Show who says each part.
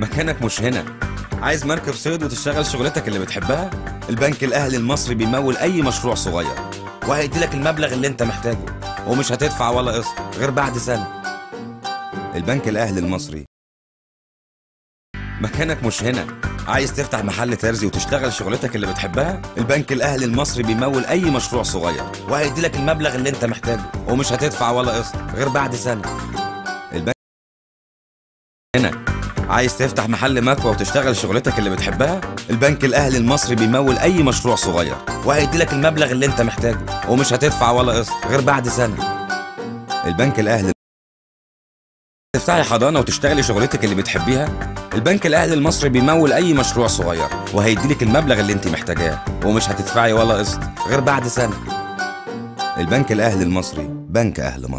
Speaker 1: مكانك مش هنا. عايز مركب صيد وتشتغل شغلتك اللي بتحبها؟ البنك الأهلي المصري بيمول أي مشروع صغير وهيديلك المبلغ اللي انت محتاجه ومش هتدفع ولا قسط غير بعد سنة. البنك الأهلي المصري. مكانك مش هنا. عايز تفتح محل ترزي وتشتغل شغلتك اللي بتحبها؟ البنك الأهلي المصري بيمول أي مشروع صغير وهيديلك المبلغ اللي انت محتاجه ومش هتدفع ولا قسط غير بعد سنة. البنك هنا. عايز تفتح محل مكوى وتشتغل شغلتك اللي بتحبها؟ البنك الأهلي المصري بيمول أي مشروع صغير وهيديلك المبلغ اللي انت محتاجه ومش هتدفع ولا قسط غير بعد سنة. البنك الأهلي. تفتحي حضانة وتشتغلي شغلتك اللي بتحبيها؟ البنك الأهلي المصري بيمول أي مشروع صغير وهيديلك المبلغ اللي انت محتاجاه ومش هتدفعي ولا قسط غير بعد سنة. البنك الأهلي المصري. بنك أهل مصر.